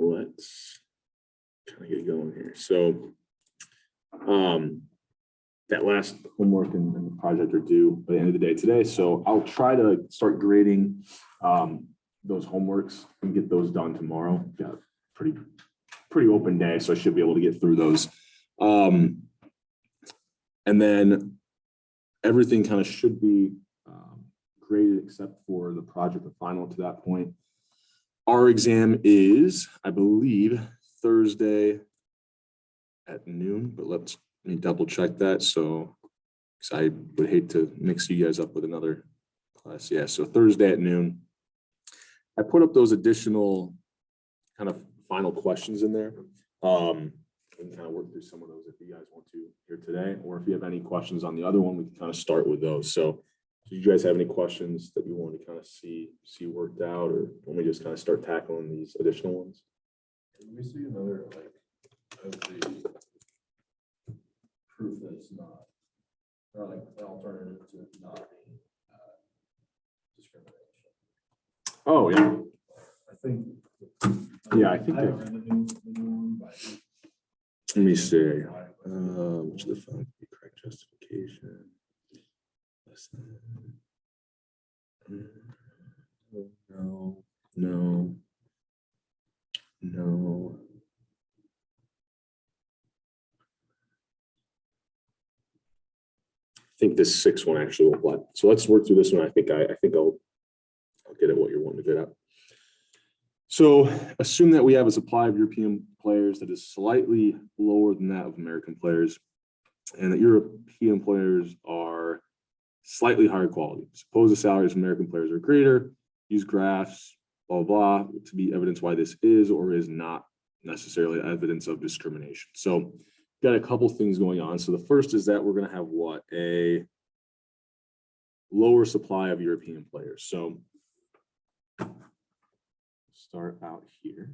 let's try to get going here. So that last homework and the project are due by the end of the day today. So I'll try to start grading those homeworks and get those done tomorrow. Got a pretty open day, so I should be able to get through those. And then everything kind of should be graded except for the project, the final to that point. Our exam is, I believe, Thursday at noon, but let me double check that. So, because I would hate to mix you guys up with another class. Yeah, so Thursday at noon. I put up those additional kind of final questions in there. And kind of work through some of those if you guys want to here today, or if you have any questions on the other one, we can kind of start with those. So do you guys have any questions that you want to kind of see worked out, or want me just kind of start tackling these additional ones? Can we see another of the proof that it's not, or like an alternative to not being discrimination? Oh yeah. I think. Yeah, I think I haven't read the new one, but let me see. Which of the following could be correct justification? No. I think this 6th one actually will apply. So let's work through this one. I think I'll get at what you're wanting to get at. So assume that we have a supply of European players that is slightly lower than that of American players, and that European players are slightly higher quality. Suppose the salaries of American players are greater. Use graphs, blah, blah, blah, to be evidence why this is or is not necessarily evidence of discrimination. So got a couple things going on. So the first is that we're going to have what? A lower supply of European players. So start out here.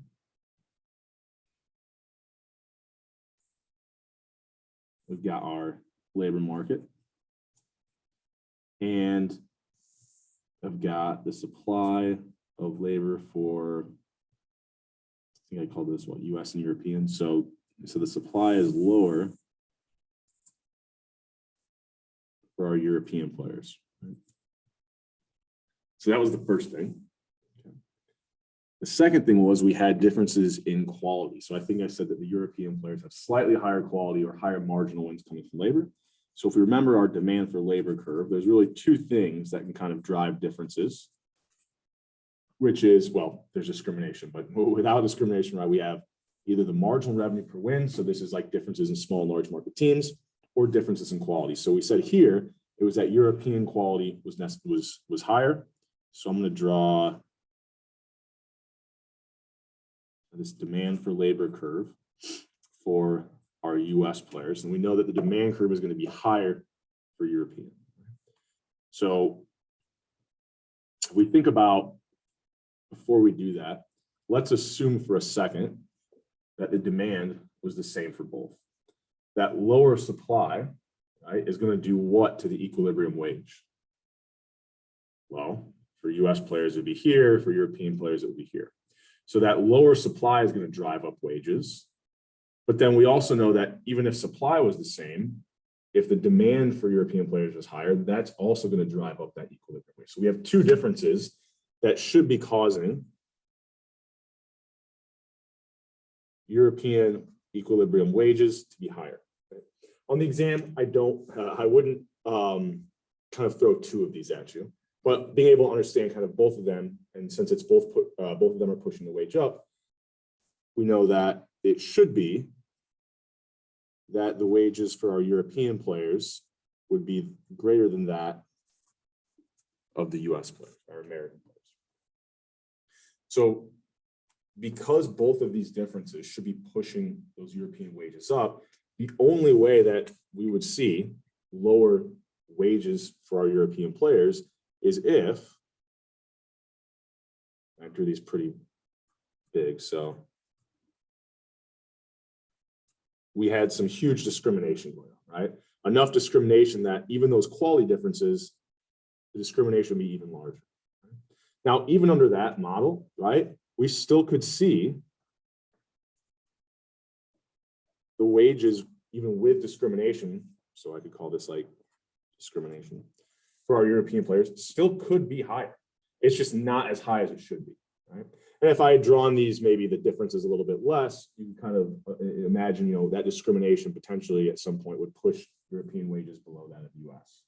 We've got our labor market, and I've got the supply of labor for, I think I called this what, US and European. So the supply is lower for our European players. Right? So that was the first thing. The second thing was we had differences in quality. So I think I said that the European players have slightly higher quality or higher marginal wins coming from labor. So if we remember our demand for labor curve, there's really two things that can kind of drive differences, which is, well, there's discrimination, but without discrimination, right, we have either the marginal revenue per win. So this is like differences in small and large market teams, or differences in quality. So we said here, it was that European quality was higher. So I'm going to draw this demand for labor curve for our US players. And we know that the demand curve is going to be higher for European. So if we think about, before we do that, let's assume for a second that the demand was the same for both. That lower supply, right, is going to do what to the equilibrium wage? Well, for US players, it would be here. For European players, it would be here. So that lower supply is going to drive up wages. But then we also know that even if supply was the same, if the demand for European players was higher, that's also going to drive up that equilibrium wage. So we have two differences that should be causing European equilibrium wages to be higher. Okay? On the exam, I wouldn't kind of throw two of these at you. But being able to understand kind of both of them, and since it's both of them are pushing the wage up, we know that it should be that the wages for our European players would be greater than that of the US players, our American players. So because both of these differences should be pushing those European wages up, the only way that we would see lower wages for our European players is if, I drew these pretty big, so we had some huge discrimination going on, right? Enough discrimination that even those quality differences, the discrimination would be even larger. Now, even under that model, right, we still could see the wages, even with discrimination, so I could call this like discrimination for our European players, still could be higher. It's just not as high as it should be, right? And if I had drawn these, maybe the difference is a little bit less. You can kind of imagine, that discrimination potentially at some point would push European wages below that of US.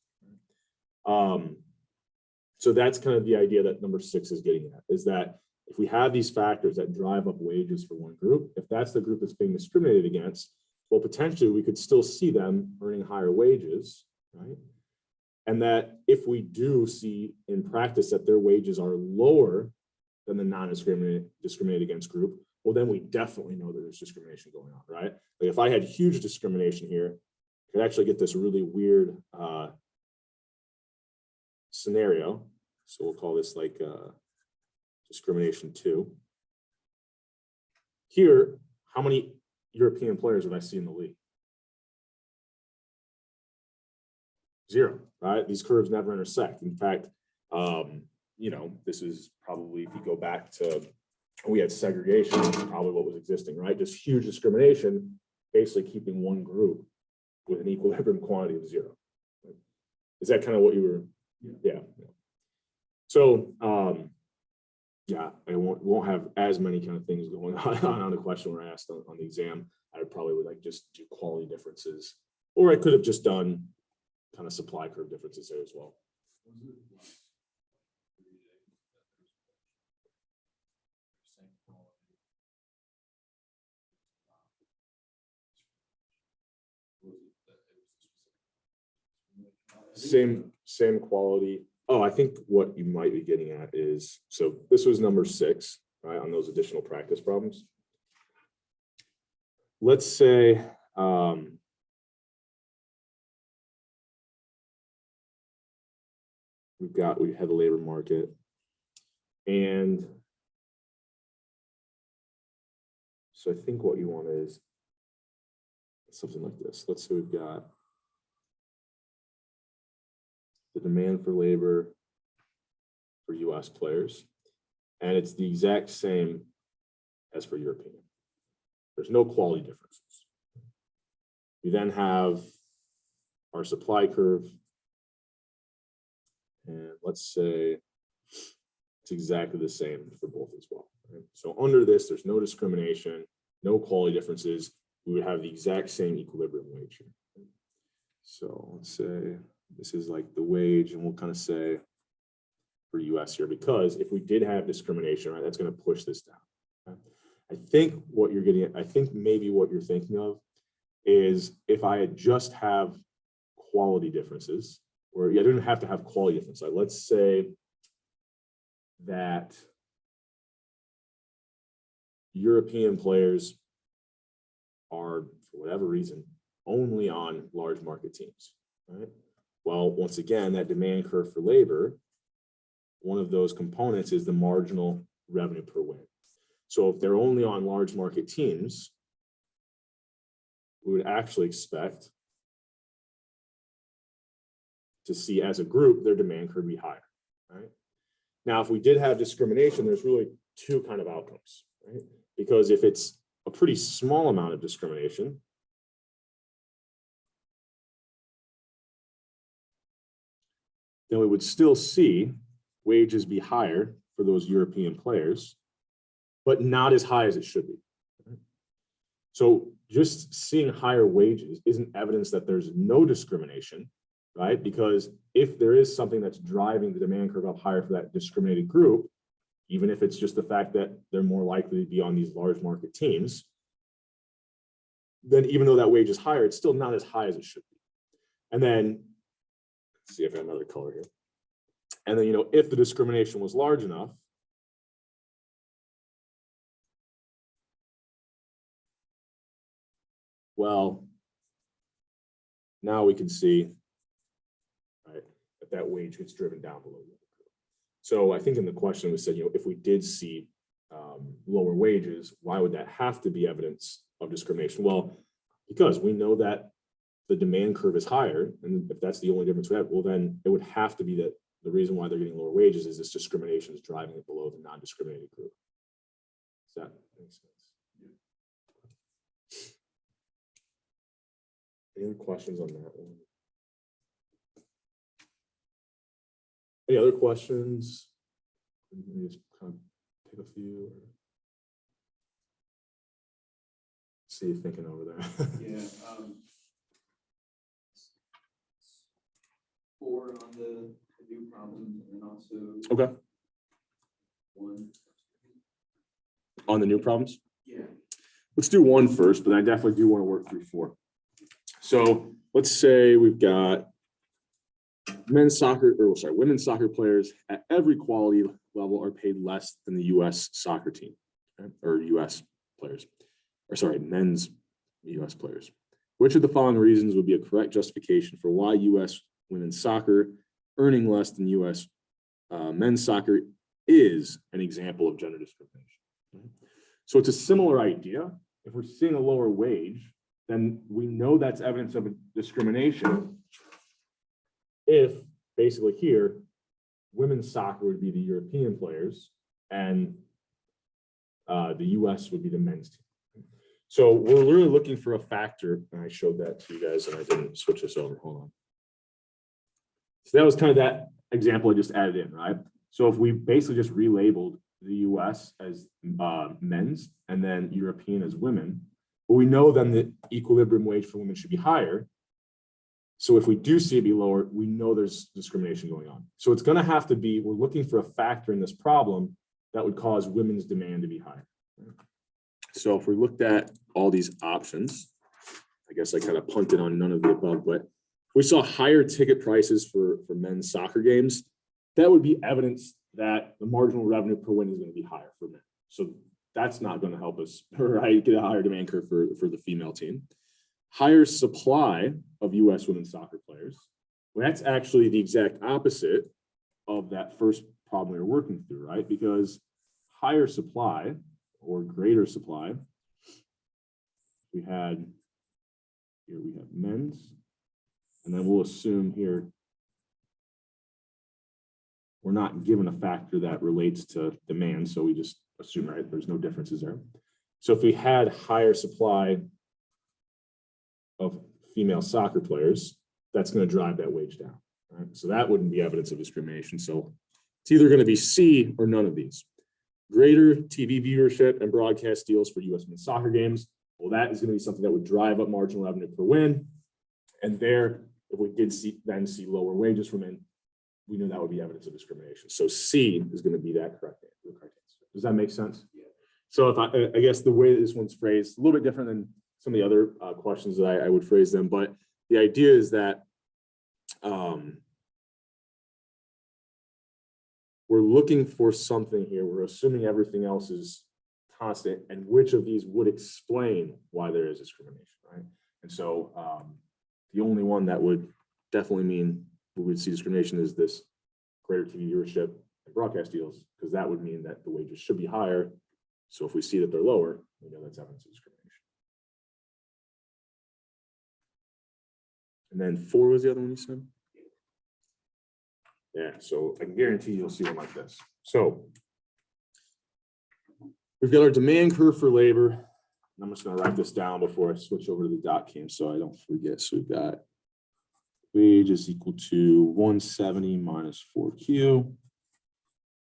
So that's kind of the idea that number 6 is getting at, is that if we have these factors that drive up wages for one group, if that's the group that's being discriminated against, well, potentially we could still see them earning higher wages, right? And that if we do see in practice that their wages are lower than the non-discriminated against group, well, then we definitely know that there's discrimination going on, right? Like if I had huge discrimination here, I could actually get this really weird scenario. So we'll call this like discrimination 2. Here, how many European players would I see in the league? 0, right? These curves never intersect. In fact, this is probably, if you go back to, we had segregation, probably what was existing, right? Just huge discrimination, basically keeping one group with an equilibrium quantity of 0. Is that kind of what you were? Yeah. So, I won't have as many kind of things going on the question where I asked on the exam. I probably would like just do quality differences, or I could have just done kind of supply curve differences there as well. Same quality. Oh, I think what you might be getting at is, so this was number 6, right, on those additional practice problems. Let's say we had the labor market, and so I think what you want is something like this. Let's say we've got the demand for labor for US players, and it's the exact same as for European. There's no quality differences. We then have our supply curve, and let's say it's exactly the same for both as well. Right? So under this, there's no discrimination, no quality differences. We would have the exact same equilibrium wage here. So let's say this is like the wage, and we'll kind of say for US here, because if we did have discrimination, right, that's going to push this down. Okay? I think what you're getting at, I think maybe what you're thinking of is if I had just have quality differences, or you didn't have to have quality difference. Like let's say that European players are, for whatever reason, only on large market teams, right? Well, once again, that demand curve for labor, one of those components is the marginal revenue per win. So if they're only on large market teams, we would actually expect to see as a group, their demand curve be higher, right? Now, if we did have discrimination, there's really 2 kind of outcomes, right? Because if it's a pretty small amount of discrimination, then we would still see wages be higher for those European players, but not as high as it should be. So just seeing higher wages isn't evidence that there's no discrimination, right? Because if there is something that's driving the demand curve up higher for that discriminated group, even if it's just the fact that they're more likely to be on these large market teams, then even though that wage is higher, it's still not as high as it should be. And then, let's see if I have another color here. And then, if the discrimination was large enough, well, now we can see, right, that wage gets driven down below the curve. So I think in the question we said, if we did see lower wages, why would that have to be evidence of discrimination? Well, because we know that the demand curve is higher, and if that's the only difference we have, well, then it would have to be that the reason why they're getting lower wages is this discrimination is driving it below the non-discriminated group. Does that make sense? Any other questions on that one? Any other questions? Let me just kind of pick a few. See you thinking over there. Yeah. 4 on the new problems and also Okay. 1. On the new problems? Yeah. Let's do 1 first, but I definitely do want to work through 4. So let's say we've got women's soccer players at every quality level are paid less than the U.S. soccer team, okay? Or U.S. players, or sorry, men's U.S. players. Which of the following reasons would be a correct justification for why U.S. women's soccer earning less than U.S. Men's soccer is an example of gender discrimination? Okay? So it's a similar idea. If we're seeing a lower wage, then we know that's evidence of a discrimination. If basically here, women's soccer would be the European players and the US would be the men's team. So we're really looking for a factor, and I showed that to you guys and I didn't switch this over, hold on. So that was kind of that example I just added in, right? So if we basically just relabeled the US as men's and then European as women, but we know then the equilibrium wage for women should be higher. So if we do see it be lower, we know there's discrimination going on. So it's going to have to be, we're looking for a factor in this problem that would cause women's demand to be higher. So if we looked at all these options, I guess I kind of punted on none of the above, but if we saw higher ticket prices for men's soccer games, that would be evidence that the marginal revenue per win is going to be higher for men. So that's not going to help us, right, get a higher demand curve for the female team. Higher supply of U.S. women's soccer players. Well, that's actually the exact opposite of that first problem we were working through, right? Because higher supply or greater supply, we have men's, and then we'll assume here we're not given a factor that relates to demand, so we just assume, right, there's no differences there. So if we had higher supply of female soccer players, that's going to drive that wage down, right? So that wouldn't be evidence of discrimination. So it's either going to be C or none of these. Greater TV viewership and broadcast deals for U.S. men's soccer games. Well, that is going to be something that would drive up marginal revenue per win. And there, if we did see lower wages for men, we know that would be evidence of discrimination. So C is going to be that correct answer. Does that make sense? Yeah. So if I guess the way this one's phrased, a little bit different than some of the other questions that I would phrase them, but the idea is that we're looking for something here. We're assuming everything else is constant, and which of these would explain why there is discrimination, right? And so the only one that would definitely mean we would see discrimination is this greater TV viewership and broadcast deals, because that would mean that the wages should be higher. So if we see that they're lower, we know that's evidence of discrimination. And then 4 was the other one you said? Yeah, so I can guarantee you'll see one like this. So we've got our demand curve for labor. And I'm just going to write this down before I switch over to the dot cam so I don't forget. So we've got wage is equal to 170 minus 4Q.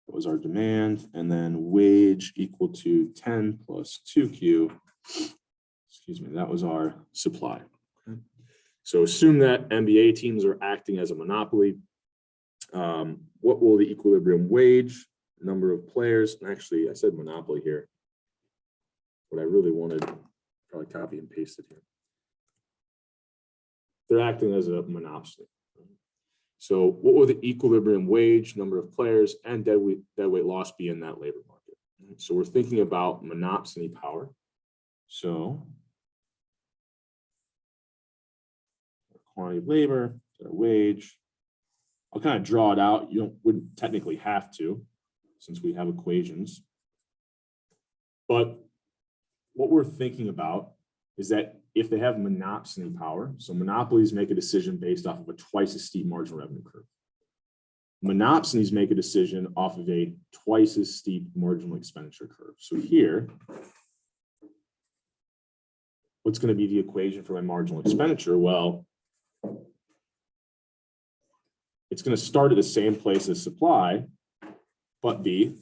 That was our demand. And then wage equal to 10 plus 2Q. Excuse me, that was our supply. Okay. So assume that NBA teams are acting as a monopoly. What will the equilibrium wage, number of players, and actually I said monopoly here. What I really wanted, probably copy and paste it here. They're acting as a monopoly. So what will the equilibrium wage, number of players, and deadweight loss be in that labor market? So we're thinking about monopsony power. So quantity of labor, wage. I'll kind of draw it out. You wouldn't technically have to, since we have equations. But what we're thinking about is that if they have monopsony power, so monopolies make a decision based off of a twice as steep marginal revenue curve. Monopsonies make a decision off of a twice as steep marginal expenditure curve. So here, what's going to be the equation for my marginal expenditure? Well, it's going to start at the same place as supply, but be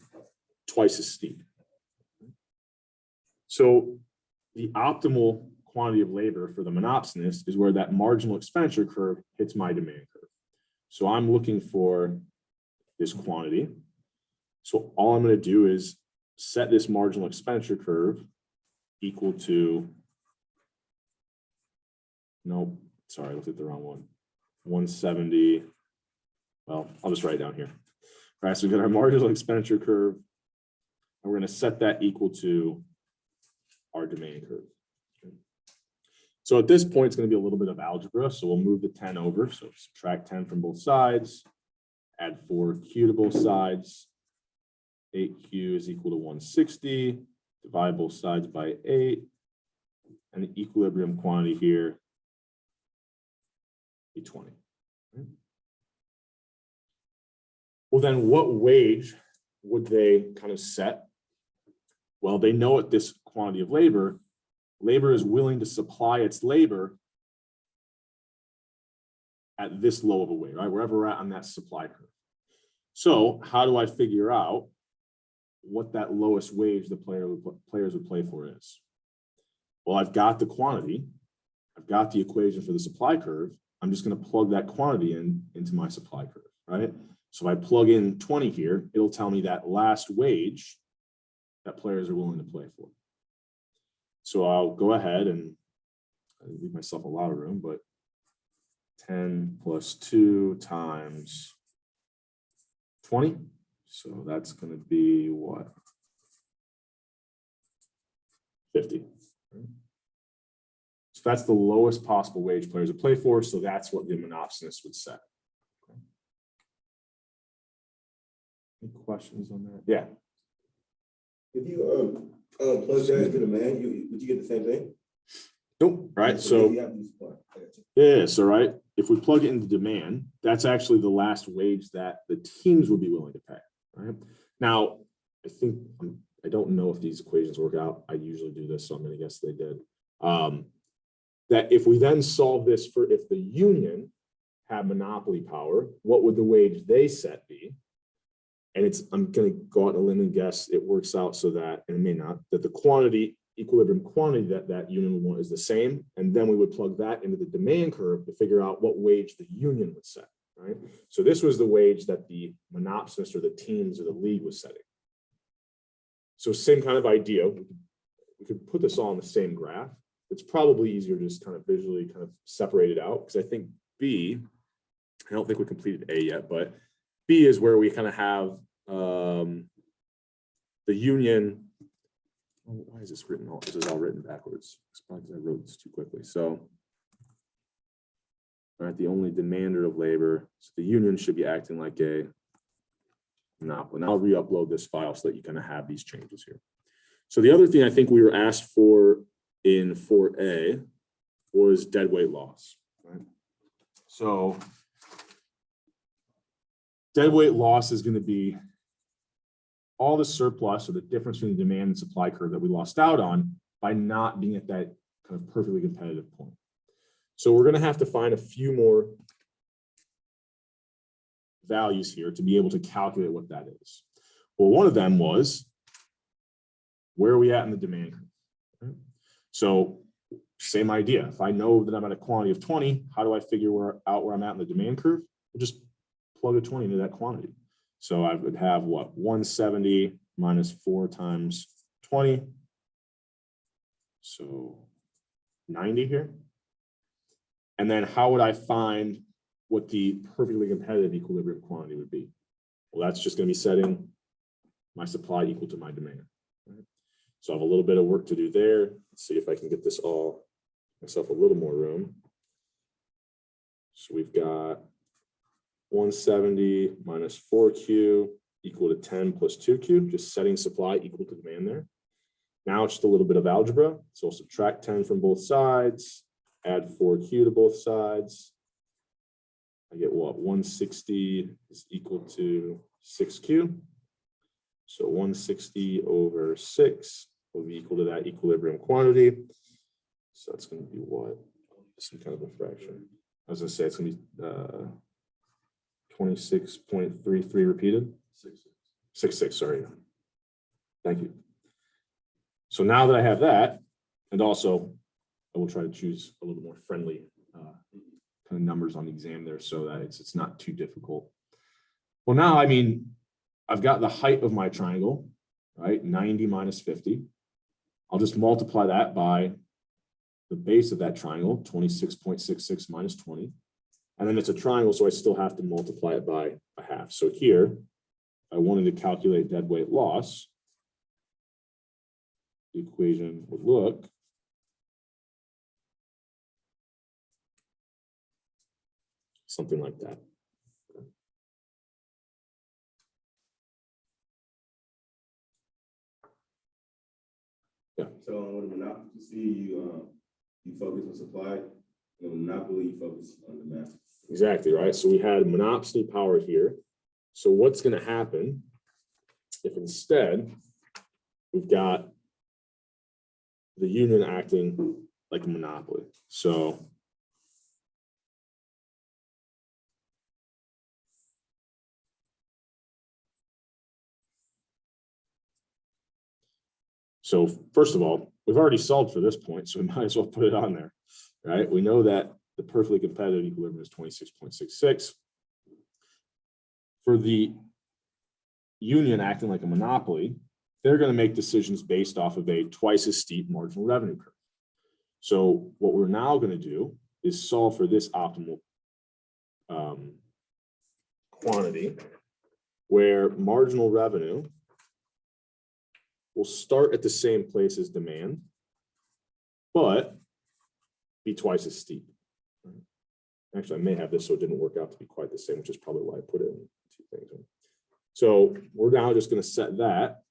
twice as steep. So the optimal quantity of labor for the monopsonist is where that marginal expenditure curve hits my demand curve. So I'm looking for this quantity. So all I'm going to do is set this marginal expenditure curve equal to, nope, sorry, I looked at the wrong one. 170. Well, I'll just write it down here. All right, so we got our marginal expenditure curve, and we're going to set that equal to our demand curve. Okay. So at this point, it's going to be a little bit of algebra. So we'll move the 10 over. So subtract 10 from both sides, add 4q to both sides. 8q is equal to 160. Divide both sides by 8. And the equilibrium quantity here be 20. Okay. Well, then what wage would they kind of set? Well, they know at this quantity of labor, labor is willing to supply its labor at this low of a wage, right? Wherever we're at on that supply curve. So how do I figure out what that lowest wage the players would play for is? Well, I've got the quantity. I've got the equation for the supply curve. I'm just going to plug that quantity into my supply curve, right? So if I plug in 20 here, it'll tell me that last wage that players are willing to play for. So I'll go ahead and leave myself a lot of room, but 10 plus 2 times 20. So that's going to be what? 50. So that's the lowest possible wage players would play for. So that's what the monopsonist would set. Okay. Any questions on that? Yeah. If you plug that into demand, would you get the same thing? Nope. Right. So yeah. So right. If we plug it into demand, that's actually the last wage that the teams would be willing to pay. Right. Now, I don't know if these equations work out. I usually do this, so I'm going to guess they did. That if we then solve this for if the union had monopoly power, what would the wage they set be? And I'm going to go out on a limb and guess it works out so that, and it may not, that the equilibrium quantity that union would want is the same. And then we would plug that into the demand curve to figure out what wage the union would set, right? So this was the wage that the monopsonist or the teams or the league was setting. So same kind of idea. We could put this all on the same graph. It's probably easier to just kind of visually kind of separate it out, because I think B, I don't think we completed A yet, but B is where we kind of have the union. Oh, why is this written? This is all written backwards. It's probably because I wrote this too quickly. So, all right, the only demander of labor. So the union should be acting like a monopoly. And I'll re-upload this file so that you kind of have these changes here. So the other thing I think we were asked for in 4A was deadweight loss. Right? So deadweight loss is going to be all the surplus or the difference between the demand and supply curve that we lost out on by not being at that kind of perfectly competitive point. So we're going to have to find a few more values here to be able to calculate what that is. Well, one of them was, where are we at in the demand curve? Okay. So same idea. If I know that I'm at a quantity of 20, how do I figure out where I'm at in the demand curve? We'll just plug a 20 into that quantity. So I would have what? 170 minus 4 times 20. So 90 here. And then how would I find what the perfectly competitive equilibrium quantity would be? Well, that's just going to be setting my supply equal to my demand. Right? So I have a little bit of work to do there. Let's see if I can get this all, myself a little more room. So we've got 170 minus 4Q equal to 10 plus 2Q, just setting supply equal to demand there. Now it's just a little bit of algebra. So I'll subtract 10 from both sides, add 4Q to both sides. I get what? 160 is equal to 6Q. So 160 over 6 will be equal to that equilibrium quantity. So that's going to be what? Some kind of a fraction. I was going to say it's going to be 26.33 repeated. 6.6, sorry. Thank you. So now that I have that, and also I will try to choose a little more friendly kind of numbers on the exam there so that it's not too difficult. Well, now, I mean, I've got the height of my triangle, right? 90 minus 50. I'll just multiply that by the base of that triangle, 26.66 minus 20. And then it's a triangle, so I still have to multiply it by a half. So here, I wanted to calculate deadweight loss. The equation would look something like that. Yeah. So with the monopoly, you focus on supply, and with monopoly, you focus on demand. Exactly, right? So we had monopsony power here. So what's going to happen if instead we've got the union acting like a monopoly? So first of all, we've already solved for this point, so we might as well put it on there, right? We know that the perfectly competitive equilibrium is 26.66. For the union acting like a monopoly, they're going to make decisions based off of a twice as steep marginal revenue curve. So what we're now going to do is solve for this optimal quantity where marginal revenue will start at the same place as demand, but be twice as steep. Actually, I may have this so it didn't work out to be quite the same, which is probably why I put it in two things. So we're now just going to set that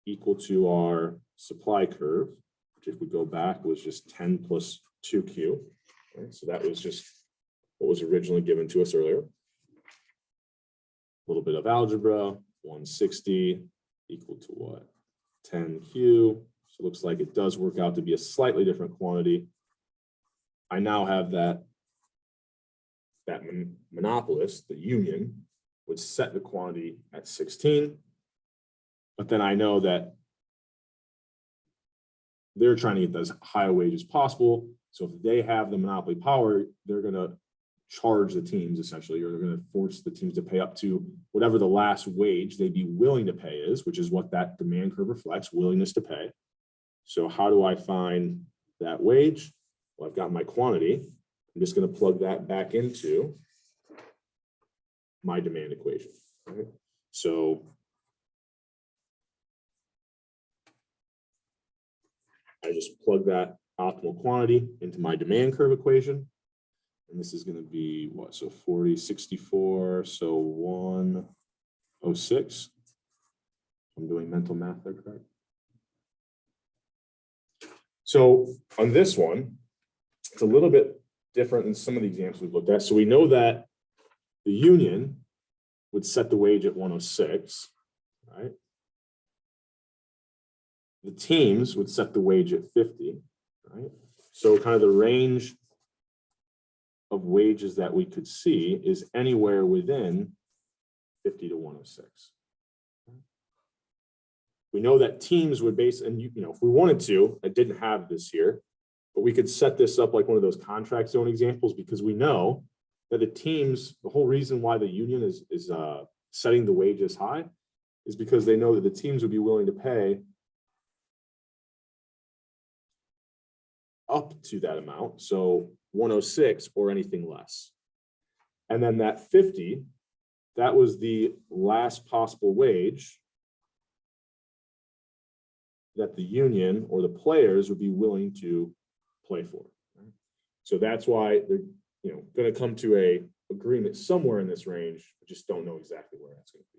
equal to our supply curve, which if we go back was just 10 plus 2Q. Right? So that was just what was originally given to us earlier. A little bit of algebra, 160 equal to what? 10Q. So it looks like it does work out to be a slightly different quantity. I now have that monopolist, the union, would set the quantity at 16. But then I know that they're trying to get as high a wage as possible. So if they have the monopoly power, they're going to charge the teams essentially, or they're going to force the teams to pay up to whatever the last wage they'd be willing to pay is, which is what that demand curve reflects, willingness to pay. So how do I find that wage? Well, I've got my quantity. I'm just going to plug that back into my demand equation. Right? So I just plug that optimal quantity into my demand curve equation. And this is going to be what? So 40, 64, so 106. I'm doing mental math there, correct? So on this one, it's a little bit different than some of the examples we've looked at. So we know that the union would set the wage at 106, right? The teams would set the wage at 50, right? So kind of the range of wages that we could see is anywhere within 50 to 106. We know that teams would base, and if we wanted to, I didn't have this here, but we could set this up like one of those contract zone examples because we know that the teams, the whole reason why the union is setting the wages high is because they know that the teams would be willing to pay up to that amount. So 106 or anything less. And then that 50, that was the last possible wage that the union or the players would be willing to play for. So that's why they're going to come to a agreement somewhere in this range. I just don't know exactly where that's going to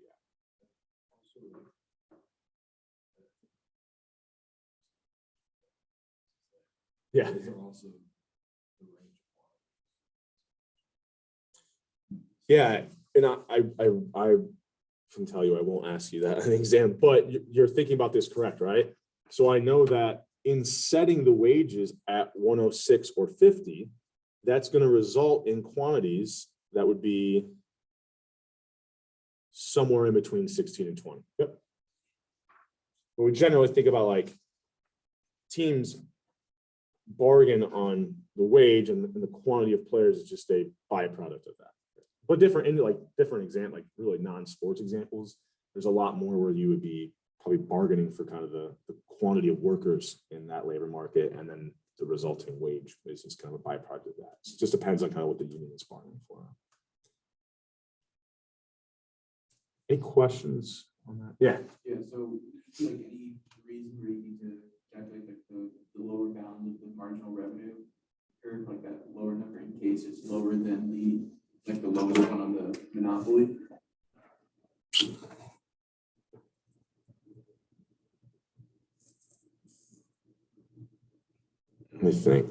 be at. Yeah. Yeah, and I can tell you I won't ask you that on the exam, but you're thinking about this correct, right? So I know that in setting the wages at 106 or 50, that's going to result in quantities that would be somewhere in between 16 and 20. Yep. But we generally think about like teams bargain on the wage and the quantity of players is just a byproduct of that. But different example, like really non-sports examples, there's a lot more where you would be probably bargaining for kind of the quantity of workers in that labor market, and then the resulting wage is just kind of a byproduct of that. It just depends on kind of what the union is bargaining for. Any questions on that? Yeah. Yeah, so like any reason where you need to calculate like the lower bound of the marginal revenue curve, like that lower number in case it's lower than the lowest one on the monopoly? Let me think.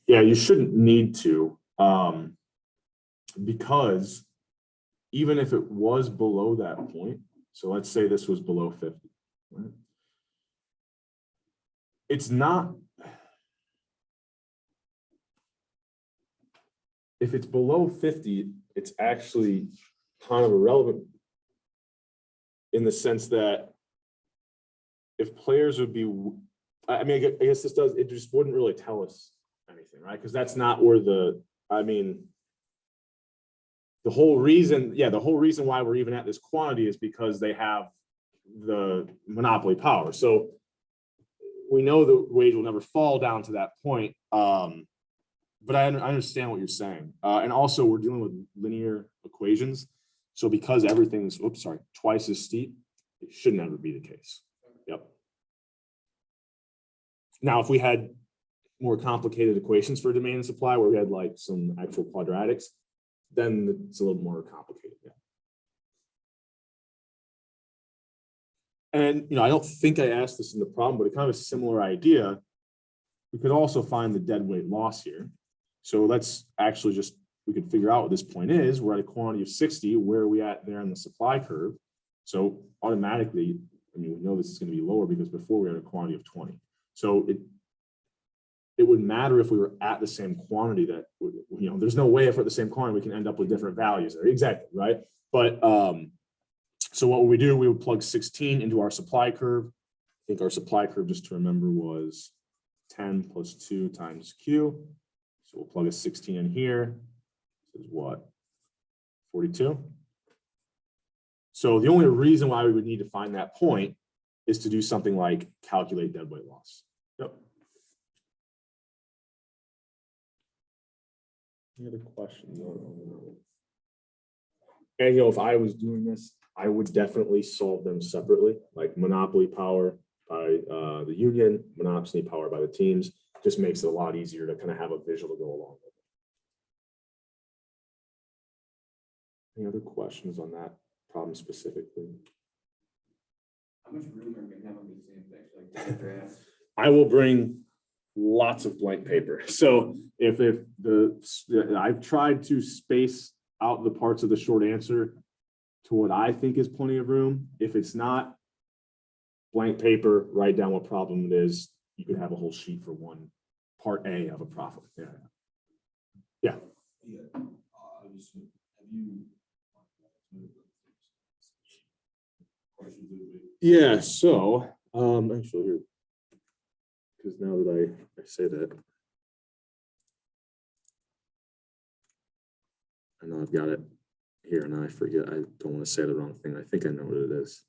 Yeah, you shouldn't need to, because even if it was below that point, so let's say this was below 50, right? It's not, if it's below 50, it's actually kind of irrelevant in the sense that if players would be, I mean, I guess it just wouldn't really tell us anything, right? Because that's not where the whole reason why we're even at this quantity is because they have the monopoly power. So we know the wage will never fall down to that point. But I understand what you're saying. And also we're dealing with linear equations. So because everything's, twice as steep, it should never be the case. Yep. Now, if we had more complicated equations for demand and supply, where we had like some actual quadratics, then it's a little more complicated. Yeah. And, I don't think I asked this in the problem, but it's kind of a similar idea. We could also find the deadweight loss here. So let's actually we could figure out what this point is. We're at a quantity of 60. Where are we at there in the supply curve? So automatically, we know this is going to be lower because before we had a quantity of 20. So it would matter if we were at the same quantity that, there's no way if we're at the same quantity, we can end up with different values there. Exactly, right? But so what would we do? We would plug 16 into our supply curve. I think our supply curve, just to remember, was 10 plus 2 times Q. So we'll plug a 16 in here. This is what? 42. So the only reason why we would need to find that point is to do something like calculate deadweight loss. Yep. Any other questions? And if I was doing this, I would definitely solve them separately, like monopoly power by the union, monopoly power by the teams. Just makes it a lot easier to kind of have a visual to go along with it. Any other questions on that problem specifically? How much room are we gonna have on these things actually? Like drafts? I will bring lots of blank paper. So if I've tried to space out the parts of the short answer to what I think is plenty of room. If it's not, blank paper, write down what problem it is. You could have a whole sheet for one part A of a problem. Yeah. Yeah. Have you? Yeah. So actually here, because now that I say that, I know I've got it here and I forget. I don't want to say the wrong thing. I think I know what it is.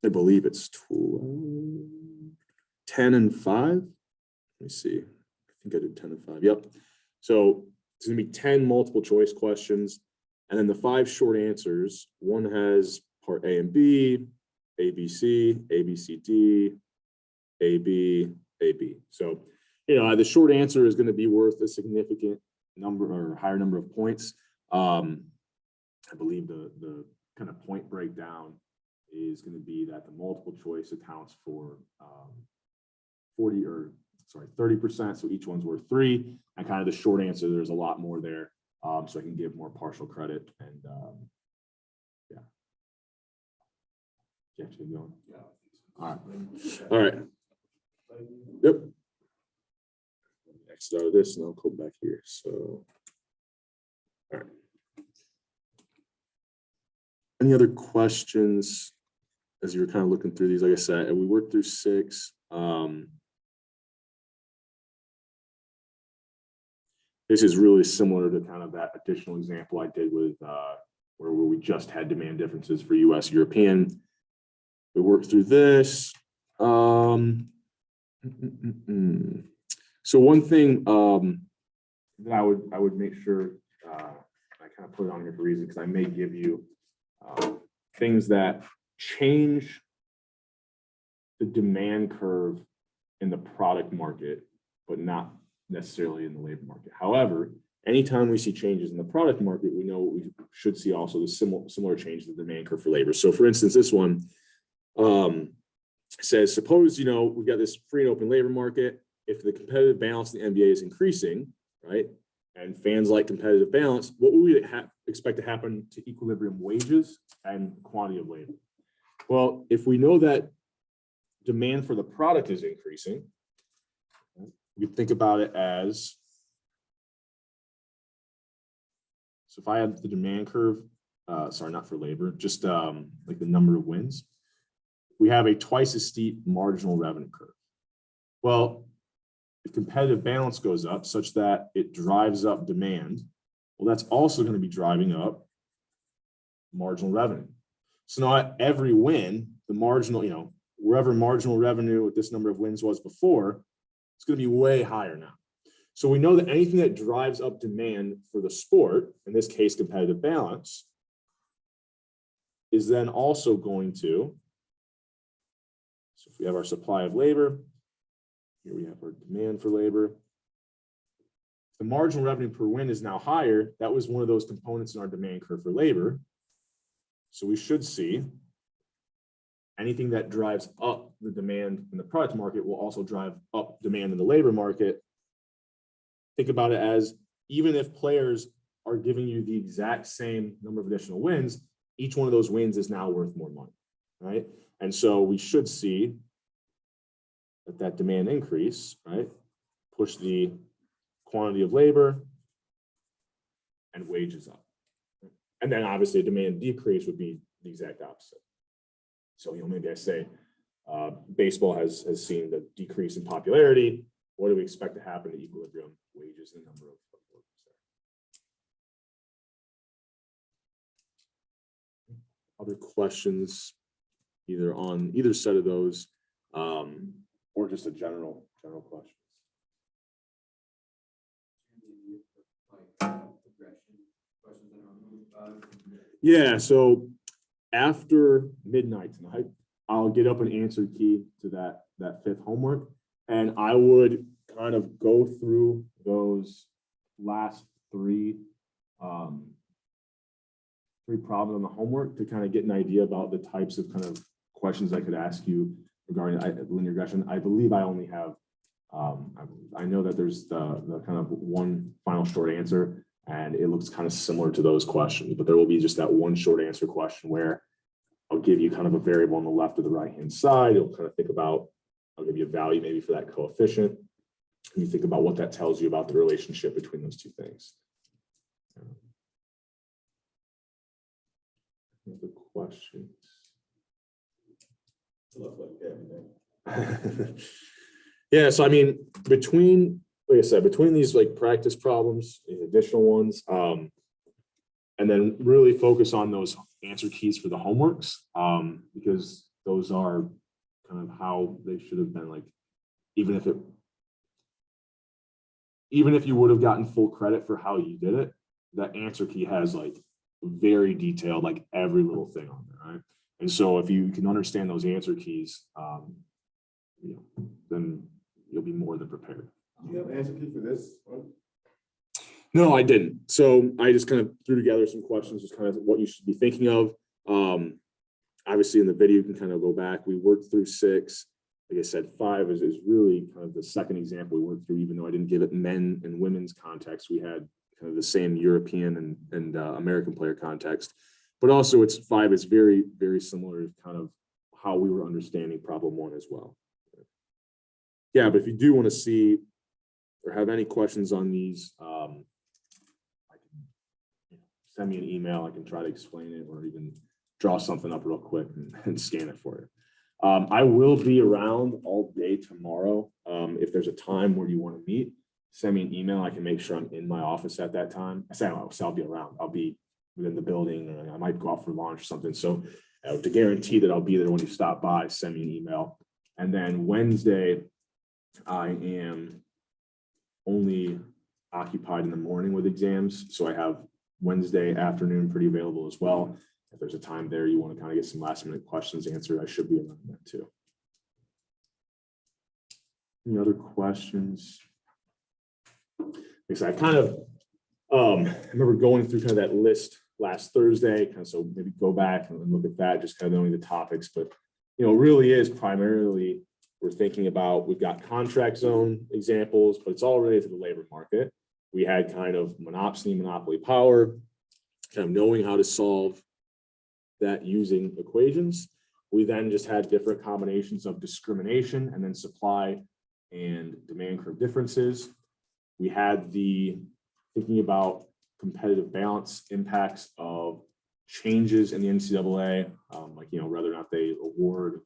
I believe it's 10 and 5. Let me see. I think I did 10 and 5. Yep. So it's going to be 10 multiple choice questions. And then the 5 short answers. One has part A and B, A, B, C, A, B, C, D, A, B, A, B. So, the short answer is going to be worth a significant number or higher number of points. I believe the kind of point breakdown is going to be that the multiple choice accounts for 30%. So each one's worth 3. And kind of the short answer, there's a lot more there. So I can give more partial credit and yeah. Get you going. Yeah. All right. All right. Yep. Next out of this, and I'll go back here. So, all right. Any other questions as you were kind of looking through these? Like I said, we worked through 6. This is really similar to kind of that additional example I did with where we just had demand differences for US, European. We worked through this. So one thing that I would make sure I kind of put it on here for a reason, because I may give you things that change the demand curve in the product market, but not necessarily in the labor market. However, anytime we see changes in the product market, we know we should see also the similar change in the demand curve for labor. So for instance, this one says, suppose, we've got this free and open labor market. If the competitive balance in the NBA is increasing, right, and fans like competitive balance, what would we expect to happen to equilibrium wages and quantity of labor? Well, if we know that demand for the product is increasing, we think about it as, so if I have the demand curve, sorry, not for labor, just like the number of wins, we have a twice as steep marginal revenue curve. Well, if competitive balance goes up such that it drives up demand, well, that's also going to be driving up marginal revenue. So not every win, the marginal, wherever marginal revenue with this number of wins was before, it's going to be way higher now. So we know that anything that drives up demand for the sport, in this case, competitive balance, is then also going to, so if we have our supply of labor, here we have our demand for labor. The marginal revenue per win is now higher. That was one of those components in our demand curve for labor. So we should see anything that drives up the demand in the product market will also drive up demand in the labor market. Think about it as, even if players are giving you the exact same number of additional wins, each one of those wins is now worth more money, right? And so we should see that demand increase, right? Push the quantity of labor and wages up. And then obviously a demand decrease would be the exact opposite. So, maybe I say baseball has seen the decrease in popularity. What do we expect to happen to equilibrium wages and number of workers there? Other questions, either on either set of those, or just a general question? Yeah, so after midnight tonight, I'll get up an answer key to that 5th homework, and I would kind of go through those last 3 problems on the homework to kind of get an idea about the types of kind of questions I could ask you regarding linear regression. I believe I only have, I know that there's the kind of one final short answer, and it looks kind of similar to those questions, but there will be just that one short answer question where I'll give you kind of a variable on the left or the right-hand side. It'll kind of think about, I'll give you a value maybe for that coefficient. And you think about what that tells you about the relationship between those two things. Other questions? Yeah, so I mean, like I said, between these like practice problems, the additional ones, and then really focus on those answer keys for the homeworks, because those are kind of how they should have been. Like, even if you would have gotten full credit for how you did it, that answer key has like very detailed, like every little thing on there, right? And so if you can understand those answer keys, then you'll be more than prepared. Do you have an answer key for this one? No, I didn't. So I just kind of threw together some questions, just kind of what you should be thinking of. Obviously in the video, you can kind of go back. We worked through 6. Like I said, 5 is really kind of the second example we worked through, even though I didn't give it men and women's context. We had kind of the same European and American player context. But also 5 is very, very similar to kind of how we were understanding problem one as well. Yeah, but if you do want to see or have any questions on these, send me an email. I can try to explain it or even draw something up real quick and scan it for you. I will be around all day tomorrow. If there's a time where you want to meet, send me an email. I can make sure I'm in my office at that time. I'll be around. I'll be within the building, or I might go out for lunch or something. So to guarantee that I'll be there when you stop by, send me an email. And then Wednesday, I am only occupied in the morning with exams. So I have Wednesday afternoon pretty available as well. If there's a time there you want to kind of get some last minute questions answered, I should be around that too. Any other questions? Because I kind of I remember going through kind of that list last Thursday, kind of, so maybe go back and look at that, just kind of knowing the topics. But you know, it really is primarily we're thinking about, we've got contract zone examples, but it's all related to the labor market. We had kind of monopoly power, kind of knowing how to solve that using equations. We then just had different combinations of discrimination and then supply and demand curve differences. We had the thinking about competitive balance impacts of changes in the NCAA, like, you know, whether or not they award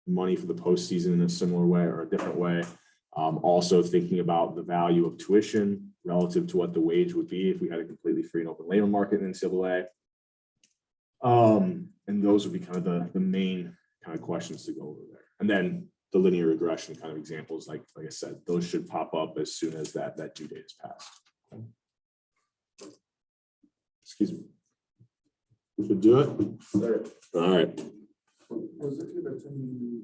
money for the postseason in a similar way or a different way. Also thinking about the value of tuition relative to what the wage would be if we had a completely free and open labor market in NCAA. And those would be kind of the main kind of questions to go over there. And then the linear regression kind of examples, like I said, those should pop up as soon as that due date is passed. Excuse me. We should do it. Sir. All right. Was it good to